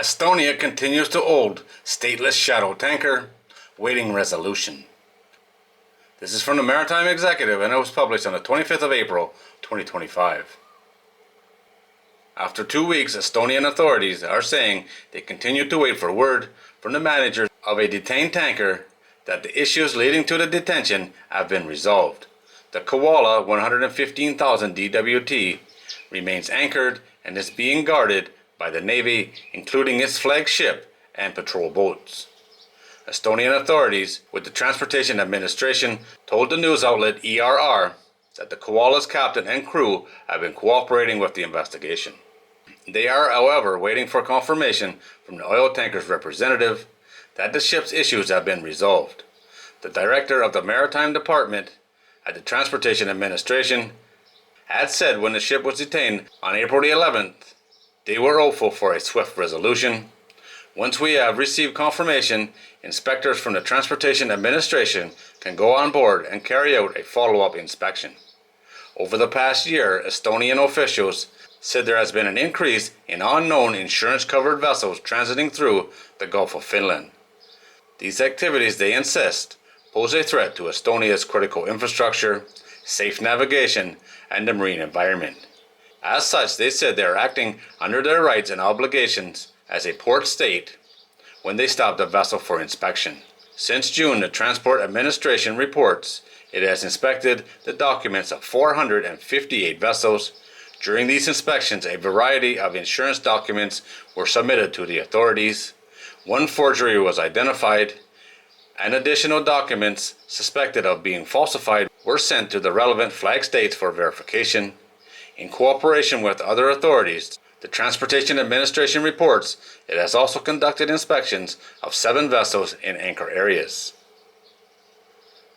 Estonia continues to hold stateless shadow tanker, waiting resolution. This is from the Maritime Executive and it was published on the 25th of April, 2025. After 2 weeks, Estonian authorities are saying they continue to wait for word from the manager of a detained tanker that the issues leading to the detention have been resolved. The Koala 115,000 DWT remains anchored and is being guarded by the Navy, including its flagship and patrol boats. Estonian authorities, with the Transportation Administration, told the news outlet ERR that the Koala's captain and crew have been cooperating with the investigation. They are, however, waiting for confirmation from the oil tanker's representative that the ship's issues have been resolved. The director of the Maritime Department at the Transportation Administration had said when the ship was detained on April the 11th, they were hopeful for a swift resolution. Once we have received confirmation, inspectors from the Transportation Administration can go on board and carry out a follow-up inspection. Over the past year, Estonian officials said there has been an increase in unknown insurance-covered vessels transiting through the Gulf of Finland. These activities, they insist, pose a threat to Estonia's critical infrastructure, safe navigation, and the marine environment. As such, they said they are acting under their rights and obligations as a port state when they stopped the vessel for inspection. Since June, the Transport Administration reports it has inspected the documents of 458 vessels. During these inspections, a variety of insurance documents were submitted to the authorities. One forgery was identified, and additional documents suspected of being falsified were sent to the relevant flag states for verification. In cooperation with other authorities, the Transportation Administration reports it has also conducted inspections of 7 vessels in anchor areas.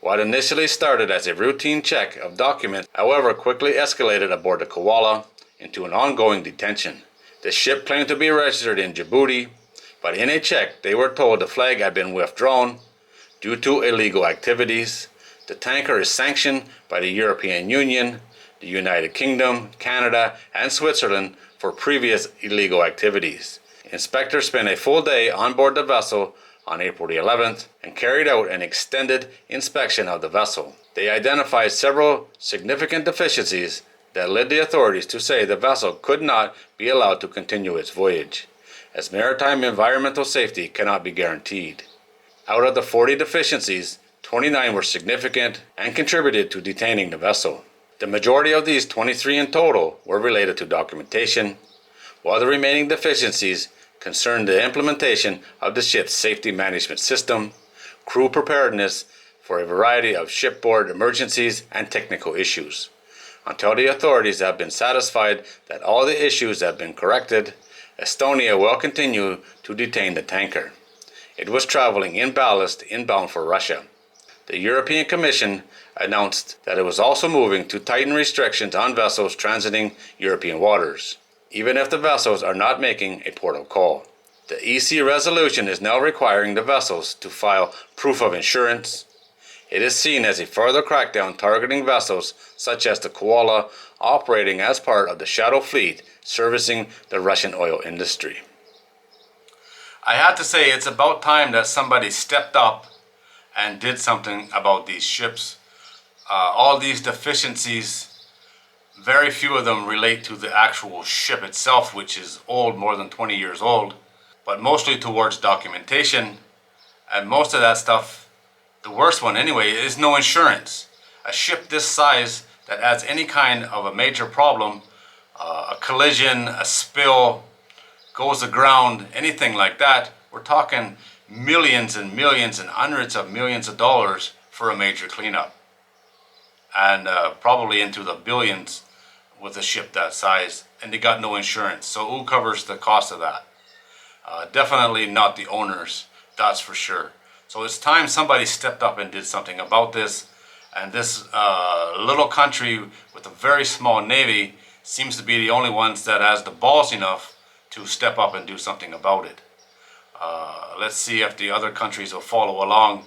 What initially started as a routine check of documents, however, quickly escalated aboard the Koala into an ongoing detention. The ship claimed to be registered in Djibouti, but in a check they were told the flag had been withdrawn due to illegal activities. The tanker is sanctioned by the European Union, the United Kingdom, Canada, and Switzerland for previous illegal activities. Inspectors spent a full day on board the vessel on April the 11th and carried out an extended inspection of the vessel. They identified several significant deficiencies that led the authorities to say the vessel could not be allowed to continue its voyage, as maritime environmental safety cannot be guaranteed. Out of the 40 deficiencies, 29 were significant and contributed to detaining the vessel. The majority of these 23 in total were related to documentation, while the remaining deficiencies concerned the implementation of the ship's safety management system, crew preparedness for a variety of shipboard emergencies, and technical issues. Until the authorities have been satisfied that all the issues have been corrected, Estonia will continue to detain the tanker. It was traveling in ballast inbound for Russia. The European Commission announced that it was also moving to tighten restrictions on vessels transiting European waters, even if the vessels are not making a port of call. The EC resolution is now requiring the vessels to file proof of insurance. It is seen as a further crackdown targeting vessels such as the Koala operating as part of the shadow fleet servicing the Russian oil industry. I have to say it's about time that somebody stepped up and did something about these ships. All these deficiencies, very few of them relate to the actual ship itself, which is old, more than 20 years old, but mostly towards documentation. And most of that stuff, the worst one anyway, is no insurance. A ship this size that adds any kind of a major problem, a collision, a spill, goes aground, anything like that, we're talking millions and millions and hundreds of millions of dollars for a major cleanup. And probably into the billions with a ship that size, and they got no insurance. So who covers the cost of that? Definitely not the owners, that's for sure. So it's time somebody stepped up and did something about this. And this little country with a very small navy seems to be the only ones that has the balls enough to step up and do something about it. Let's see if the other countries will follow along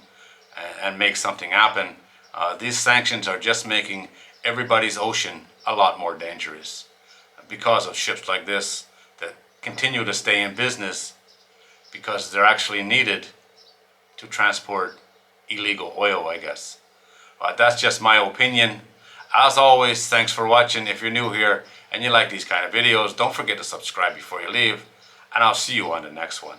and make something happen. These sanctions are just making everybody's ocean a lot more dangerous because of ships like this that continue to stay in business because they're actually needed to transport illegal oil, I guess. But that's just my opinion. As always, thanks for watching. If you're new here and you like these kind of videos, don't forget to subscribe before you leave, and I'll see you on the next one.